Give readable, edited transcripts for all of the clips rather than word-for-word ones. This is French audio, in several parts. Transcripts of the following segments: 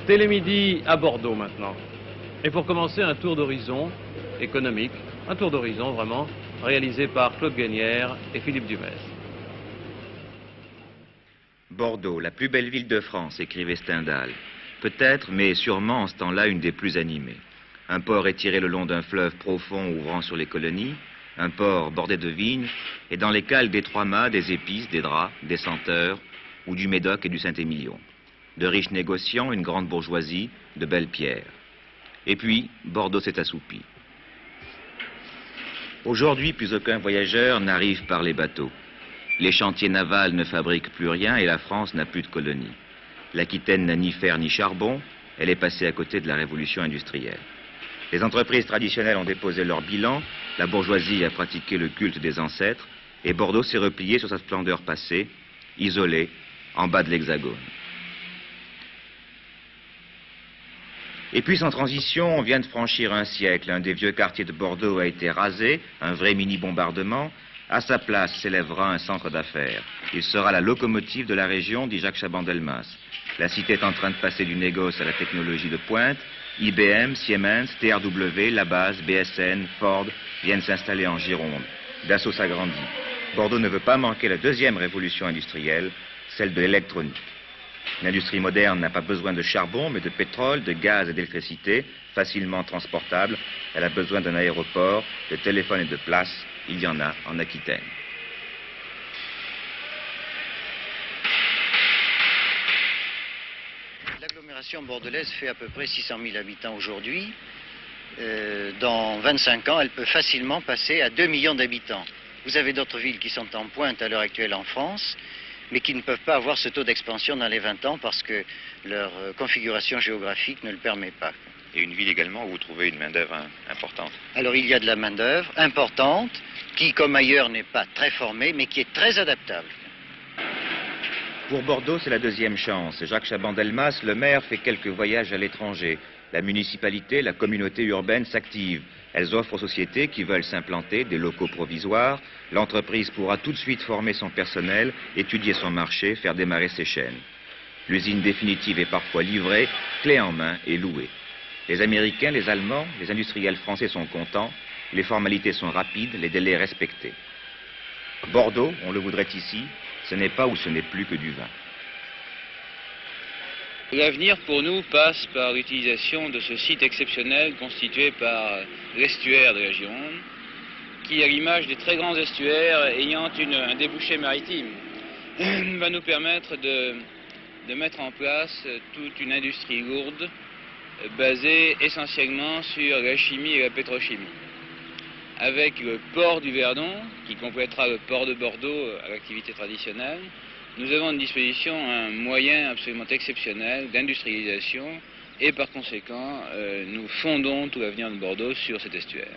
Télémidi à Bordeaux maintenant. Et pour commencer, un tour d'horizon économique, un tour d'horizon vraiment, réalisé par Claude Guenière et Philippe Dumez. Bordeaux, la plus belle ville de France, écrivait Stendhal. Peut-être, mais sûrement en ce temps-là, une des plus animées. Un port étiré le long d'un fleuve profond ouvrant sur les colonies, un port bordé de vignes, et dans les cales des trois mâts, des épices, des draps, des senteurs, ou du Médoc et du Saint-Émilion. De riches négociants, une grande bourgeoisie, de belles pierres. Et puis, Bordeaux s'est assoupi. Aujourd'hui, plus aucun voyageur n'arrive par les bateaux. Les chantiers navals ne fabriquent plus rien et la France n'a plus de colonies. L'Aquitaine n'a ni fer ni charbon, elle est passée à côté de la révolution industrielle. Les entreprises traditionnelles ont déposé leur bilan, la bourgeoisie a pratiqué le culte des ancêtres, et Bordeaux s'est replié sur sa splendeur passée, isolée, en bas de l'Hexagone. Et puis sans transition, on vient de franchir un siècle. Un des vieux quartiers de Bordeaux a été rasé, un vrai mini-bombardement. À sa place s'élèvera un centre d'affaires. Il sera la locomotive de la région, dit Jacques Chaban-Delmas. La cité est en train de passer du négoce à la technologie de pointe. IBM, Siemens, TRW, Labase, BSN, Ford viennent s'installer en Gironde. Dassault s'agrandit. Bordeaux ne veut pas manquer la deuxième révolution industrielle, celle de l'électronique. L'industrie moderne n'a pas besoin de charbon, mais de pétrole, de gaz et d'électricité, facilement transportables. Elle a besoin d'un aéroport, de téléphones et de places. Il y en a en Aquitaine. L'agglomération bordelaise fait à peu près 600 000 habitants aujourd'hui. Dans 25 ans, elle peut facilement passer à 2 millions d'habitants. Vous avez d'autres villes qui sont en pointe à l'heure actuelle en France, mais qui ne peuvent pas avoir ce taux d'expansion dans les 20 ans parce que leur configuration géographique ne le permet pas. Et une ville également où vous trouvez une main-d'œuvre importante. Alors il y a de la main-d'œuvre importante, qui comme ailleurs n'est pas très formée, mais qui est très adaptable. Pour Bordeaux, c'est la deuxième chance. Jacques Chaban-Delmas, le maire, fait quelques voyages à l'étranger. La municipalité, la communauté urbaine s'activent. Elles offrent aux sociétés qui veulent s'implanter des locaux provisoires. L'entreprise pourra tout de suite former son personnel, étudier son marché, faire démarrer ses chaînes. L'usine définitive est parfois livrée, clé en main et louée. Les Américains, les Allemands, les industriels français sont contents. Les formalités sont rapides, les délais respectés. Bordeaux, on le voudrait ici, ce n'est pas ou ce n'est plus que du vin. L'avenir pour nous passe par l'utilisation de ce site exceptionnel constitué par l'estuaire de la Gironde, qui, à l'image des très grands estuaires ayant un débouché maritime, va nous permettre de mettre en place toute une industrie lourde basée essentiellement sur la chimie et la pétrochimie. Avec le port du Verdon, qui complétera le port de Bordeaux à l'activité traditionnelle, nous avons à disposition un moyen absolument exceptionnel d'industrialisation et par conséquent, nous fondons tout l'avenir de Bordeaux sur cet estuaire.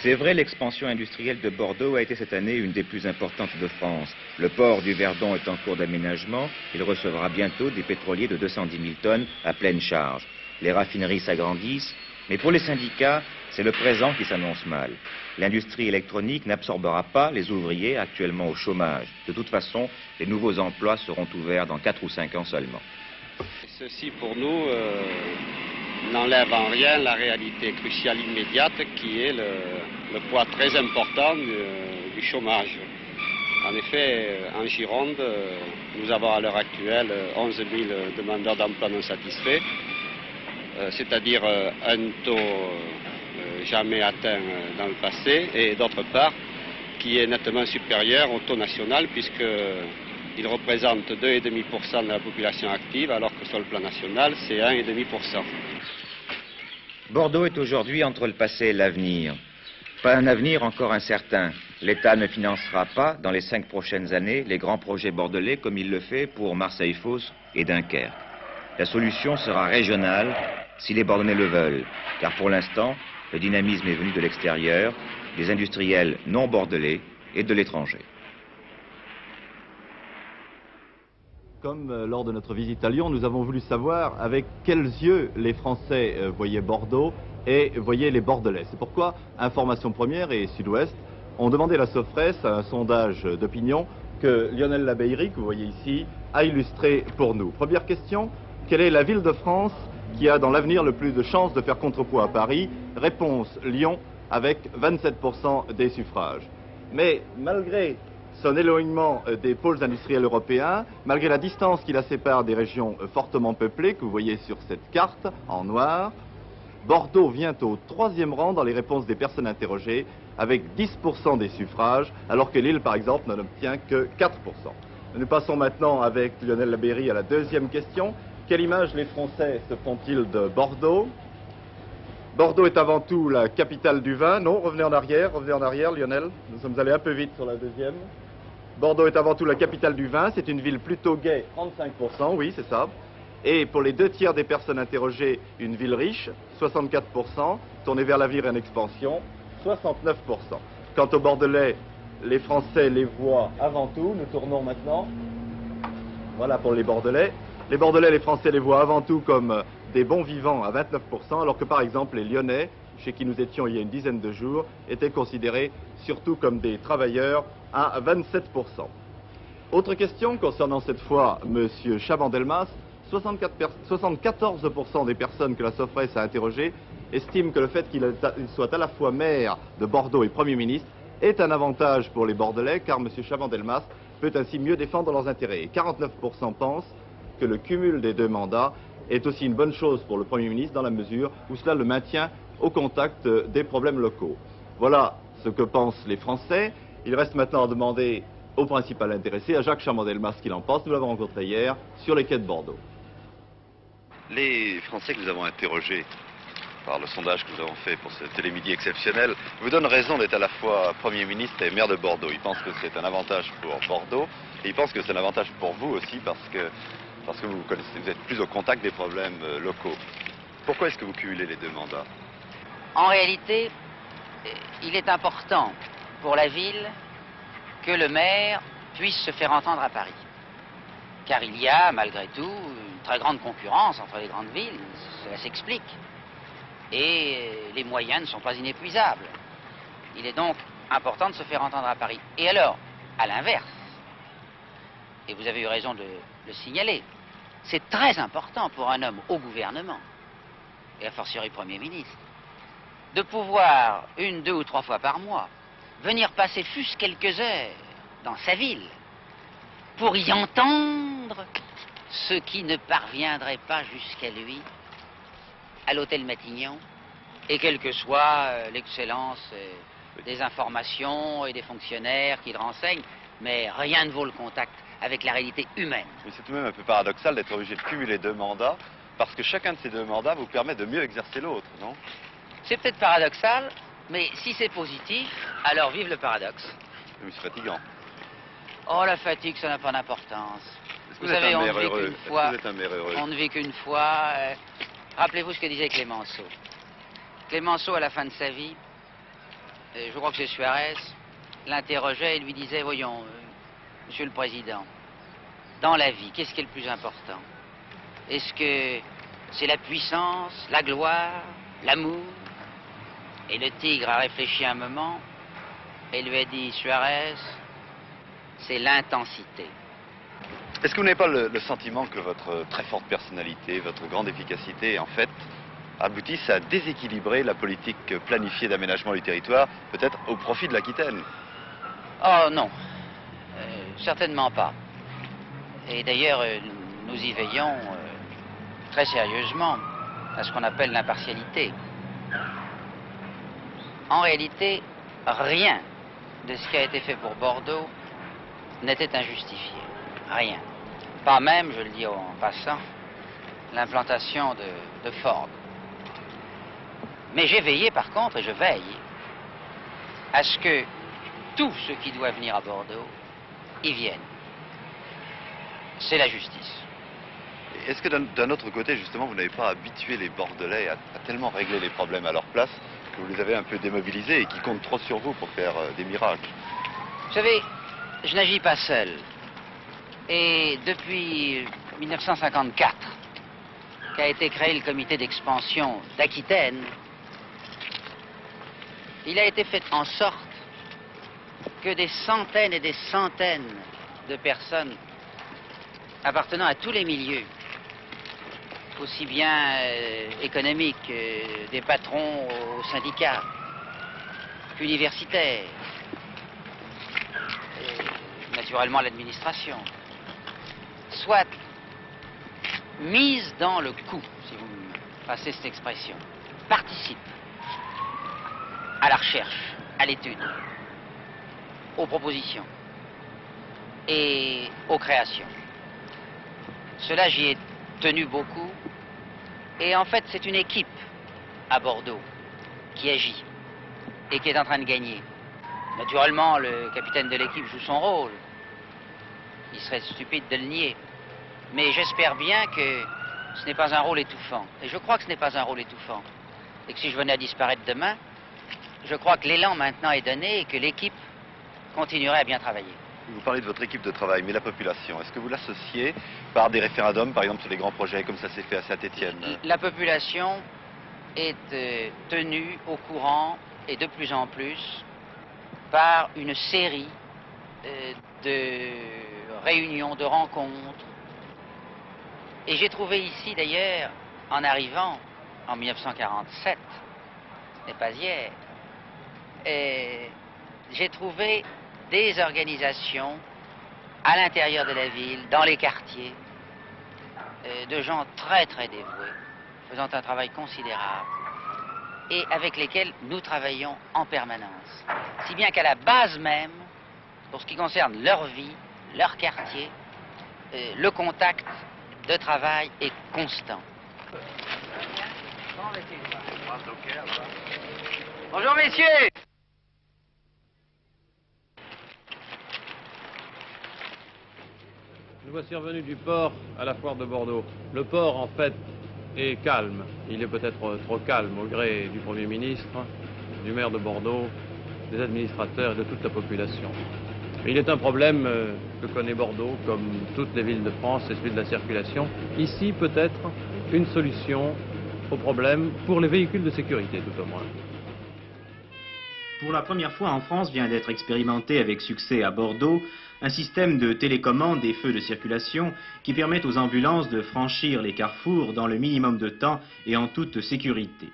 C'est vrai, l'expansion industrielle de Bordeaux a été cette année une des plus importantes de France. Le port du Verdon est en cours d'aménagement. Il recevra bientôt des pétroliers de 210 000 tonnes à pleine charge. Les raffineries s'agrandissent, mais pour les syndicats, c'est le présent qui s'annonce mal. L'industrie électronique n'absorbera pas les ouvriers actuellement au chômage. De toute façon, les nouveaux emplois seront ouverts dans 4 ou 5 ans seulement. Ceci, pour nous, n'enlève en rien la réalité cruciale immédiate qui est le poids très important du chômage. En effet, en Gironde, nous avons à l'heure actuelle 11 000 demandeurs d'emploi non satisfaits, c'est-à-dire un taux jamais atteint dans le passé, et d'autre part, qui est nettement supérieur au taux national, puisqu'il représente 2,5% de la population active, alors que sur le plan national, c'est 1,5%. Bordeaux est aujourd'hui entre le passé et l'avenir. Pas un avenir encore incertain. L'État ne financera pas, dans les 5 prochaines années, les grands projets bordelais comme il le fait pour Marseille-Fos et Dunkerque. La solution sera régionale, si les Bordelais le veulent, car pour l'instant, le dynamisme est venu de l'extérieur, des industriels non bordelais et de l'étranger. Comme lors de notre visite à Lyon, nous avons voulu savoir avec quels yeux les Français voyaient Bordeaux et voyaient les Bordelais. C'est pourquoi Information Première et Sud-Ouest ont demandé à la Sofres un sondage d'opinion que Lionel Labeyrie, que vous voyez ici, a illustré pour nous. Première question, Quelle est la ville de France qui a dans l'avenir le plus de chances de faire contrepoids à Paris? Réponse Lyon, avec 27% des suffrages. Mais malgré son éloignement des pôles industriels européens, malgré la distance qui la sépare des régions fortement peuplées, que vous voyez sur cette carte en noir, Bordeaux vient au 3e rang dans les réponses des personnes interrogées, avec 10% des suffrages, alors que Lille, par exemple, n'en obtient que 4%. Nous passons maintenant avec Lionel Labeyrie à la 2e question. Quelle image les Français se font-ils de Bordeaux? Bordeaux est avant tout la capitale du vin. Non, revenez en arrière, Lionel. Nous sommes allés un peu vite sur la 2e. Bordeaux est avant tout la capitale du vin. C'est une ville plutôt gaie, 35%, oui, c'est ça. Et pour les 2 tiers des personnes interrogées, une ville riche, 64%, tournée vers l'avenir et en expansion, 69%. Quant aux Bordelais, les Français les voient avant tout. Nous tournons maintenant. Voilà pour les Bordelais. Les Bordelais, les Français les voient avant tout comme des bons vivants à 29%, alors que par exemple les Lyonnais, chez qui nous étions il y a une dizaine de jours, étaient considérés surtout comme des travailleurs à 27%. Autre question concernant cette fois M. Chaban-Delmas. 74% des personnes que la Sofresse a interrogées estiment que le fait qu'il soit à la fois maire de Bordeaux et Premier ministre est un avantage pour les Bordelais, car M. Chaban-Delmas peut ainsi mieux défendre leurs intérêts. Et 49% pensent que le cumul des 2 mandats est aussi une bonne chose pour le Premier ministre dans la mesure où cela le maintient au contact des problèmes locaux. Voilà ce que pensent les Français. Il reste maintenant à demander au principal intéressé, à Jacques Chaban-Delmas, ce qu'il en pense. Nous l'avons rencontré hier sur les quais de Bordeaux. Les Français que nous avons interrogés par le sondage que nous avons fait pour ce télémidi exceptionnel vous donnent raison d'être à la fois Premier ministre et maire de Bordeaux. Ils pensent que c'est un avantage pour Bordeaux et ils pensent que c'est un avantage pour vous aussi parce que vous êtes plus au contact des problèmes locaux. Pourquoi est-ce que vous cumulez les 2 mandats? En réalité, il est important pour la ville que le maire puisse se faire entendre à Paris. Car il y a, malgré tout, une très grande concurrence entre les grandes villes, cela s'explique. Et les moyens ne sont pas inépuisables. Il est donc important de se faire entendre à Paris. Et alors, à l'inverse, et vous avez eu raison de le signaler, c'est très important pour un homme au gouvernement, et a fortiori Premier ministre, de pouvoir, 1, 2 ou 3 fois par mois, venir passer fût-ce quelques heures dans sa ville, pour y entendre ce qui ne parviendrait pas jusqu'à lui, à l'hôtel Matignon, et quelle que soit l'excellence des informations et des fonctionnaires qui le renseignent, mais rien ne vaut le contact avec la réalité humaine. Mais c'est tout de même un peu paradoxal d'être obligé de cumuler 2 mandats, parce que chacun de ces 2 mandats vous permet de mieux exercer l'autre, non? C'est peut-être paradoxal, mais si c'est positif, alors vive le paradoxe. Mais c'est fatigant. Oh, la fatigue, ça n'a pas d'importance. Vous savez, on ne vit qu'une fois. Est-ce que vous êtes un maire heureux? On ne vit qu'une fois. Rappelez-vous ce que disait Clémenceau. Clémenceau, à la fin de sa vie, je crois que c'est Suarez, l'interrogeait et lui disait, voyons, Monsieur le Président, dans la vie, qu'est-ce qui est le plus important? Est-ce que c'est la puissance, la gloire, l'amour? Et le tigre a réfléchi un moment et lui a dit, Suarez, c'est l'intensité. Est-ce que vous n'avez pas le sentiment que votre très forte personnalité, votre grande efficacité, en fait, aboutissent à déséquilibrer la politique planifiée d'aménagement du territoire, peut-être au profit de l'Aquitaine? Oh non, certainement pas. Et d'ailleurs, nous y veillons très sérieusement à ce qu'on appelle l'impartialité. En réalité, rien de ce qui a été fait pour Bordeaux n'était injustifié. Rien. Pas même, je le dis en passant, l'implantation de Ford. Mais j'ai veillé par contre, et je veille, à ce que tout ce qui doit venir à Bordeaux y vienne. C'est la justice. Est-ce que d'un autre côté, justement, vous n'avez pas habitué les Bordelais à tellement régler les problèmes à leur place que vous les avez un peu démobilisés et qui comptent trop sur vous pour faire des miracles? Vous savez, je n'agis pas seul. Et depuis 1954, qu'a été créé le comité d'expansion d'Aquitaine, il a été fait en sorte que des centaines et des centaines de personnes appartenant à tous les milieux aussi bien économiques, des patrons aux syndicats, qu'universitaires, et naturellement l'administration, soit mise dans le coup, si vous me passez cette expression, participe à la recherche, à l'étude, aux propositions et aux créations. Cela, j'y ai tenu beaucoup. Et en fait, c'est une équipe à Bordeaux qui agit et qui est en train de gagner. Naturellement, le capitaine de l'équipe joue son rôle. Il serait stupide de le nier. Mais j'espère bien que ce n'est pas un rôle étouffant. Et je crois que ce n'est pas un rôle étouffant. Et que si je venais à disparaître demain, je crois que l'élan maintenant est donné et que l'équipe continuerait à bien travailler. Vous parlez de votre équipe de travail, mais la population, est-ce que vous l'associez par des référendums, par exemple sur les grands projets, comme ça s'est fait à Saint-Étienne? La population est tenue au courant, et de plus en plus, par une série de réunions, de rencontres. Et j'ai trouvé ici, d'ailleurs, en arrivant en 1947, ce n'est pas hier, j'ai trouvé des organisations à l'intérieur de la ville, dans les quartiers, de gens très très dévoués, faisant un travail considérable, et avec lesquels nous travaillons en permanence. Si bien qu'à la base même, pour ce qui concerne leur vie, leur quartier, le contact de travail est constant. Bonjour messieurs! Nous voici revenus du port à la foire de Bordeaux. Le port, en fait, est calme. Il est peut-être trop calme au gré du Premier ministre, du maire de Bordeaux, des administrateurs et de toute la population. Il est un problème que connaît Bordeaux, comme toutes les villes de France, c'est celui de la circulation. Ici, peut-être, une solution au problème pour les véhicules de sécurité, tout au moins. Pour la première fois en France vient d'être expérimenté avec succès à Bordeaux un système de télécommande des feux de circulation qui permet aux ambulances de franchir les carrefours dans le minimum de temps et en toute sécurité.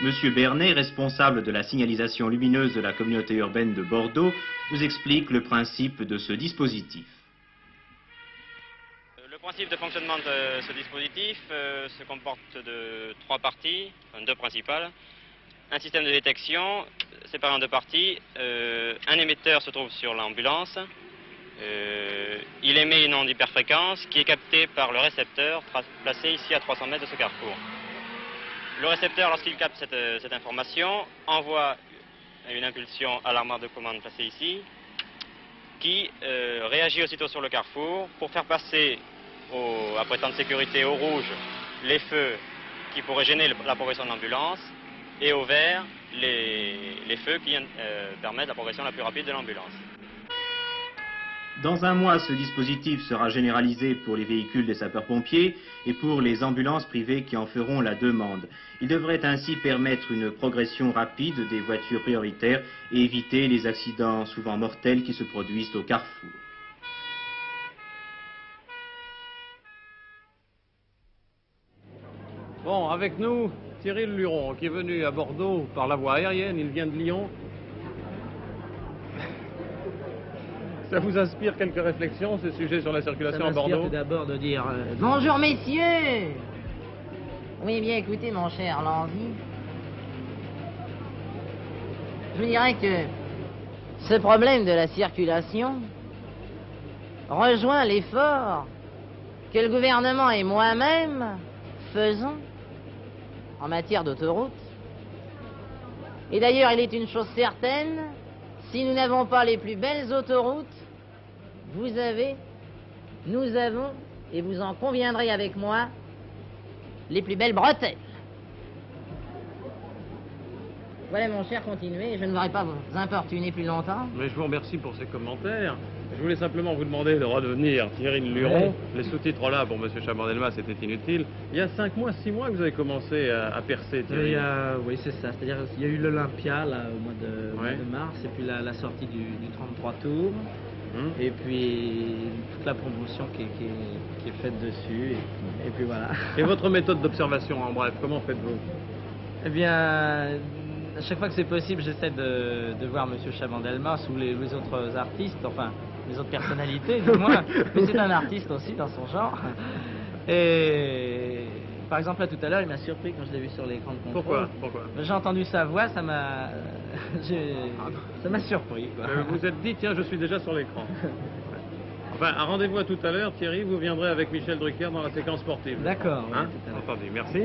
Monsieur Bernet, responsable de la signalisation lumineuse de la communauté urbaine de Bordeaux, nous explique le principe de ce dispositif. Le principe de fonctionnement de ce dispositif se comporte de trois parties, enfin deux principales. Un système de détection séparé en deux parties. Un émetteur se trouve sur l'ambulance. Il émet une onde hyperfréquence qui est captée par le récepteur placé ici à 300 mètres de ce carrefour. Le récepteur, lorsqu'il capte cette information, envoie une impulsion à l'armoire de commande placée ici, qui réagit aussitôt sur le carrefour pour faire passer, après temps de sécurité, au rouge les feux qui pourraient gêner la progression de l'ambulance, et au vert les feux qui permettent la progression la plus rapide de l'ambulance. Dans un mois, ce dispositif sera généralisé pour les véhicules des sapeurs-pompiers et pour les ambulances privées qui en feront la demande. Il devrait ainsi permettre une progression rapide des voitures prioritaires et éviter les accidents souvent mortels qui se produisent au carrefour. Bon, avec nous, Cyril Luron, qui est venu à Bordeaux par la voie aérienne, il vient de Lyon. Ça vous inspire quelques réflexions, ce sujet sur la circulation à Bordeaux? tout d'abord de dire bonjour messieurs. Oui, bien écoutez mon cher Lanzy, je vous dirais que ce problème de la circulation rejoint l'effort que le gouvernement et moi-même faisons en matière d'autoroute. Et d'ailleurs, il est une chose certaine, si nous n'avons pas les plus belles autoroutes, nous avons, et vous en conviendrez avec moi, les plus belles bretelles. Voilà mon cher, continuez, je ne voudrais pas vous importuner plus longtemps. Mais je vous remercie pour ces commentaires. Je voulais simplement vous demander de redevenir Thierry Luron. Ouais. Les sous-titres là pour M. Chaban-Delmas c'était inutile. Il y a 5 mois, 6 mois que vous avez commencé à percer, Thierry. Oui, c'est ça. C'est-à-dire qu'il y a eu l'Olympia là, au mois de mars, et puis la sortie du 33 tours. Et puis toute la promotion qui est faite dessus. Et puis voilà. Et votre méthode d'observation, en bref, comment faites-vous? Eh bien, à chaque fois que c'est possible, j'essaie de voir Monsieur Chaban-Delmas ou les autres artistes, enfin, les autres personnalités, du moins. Mais c'est un artiste aussi dans son genre. Et par exemple, là, tout à l'heure, il m'a surpris quand je l'ai vu sur l'écran de contrôle. Pourquoi? J'ai entendu sa voix, ça m'a surpris, quoi. Vous vous êtes dit, tiens, je suis déjà sur l'écran. Enfin, un rendez-vous à tout à l'heure, Thierry, vous viendrez avec Michel Drucker dans la séquence sportive. D'accord. Hein? Entendu, merci.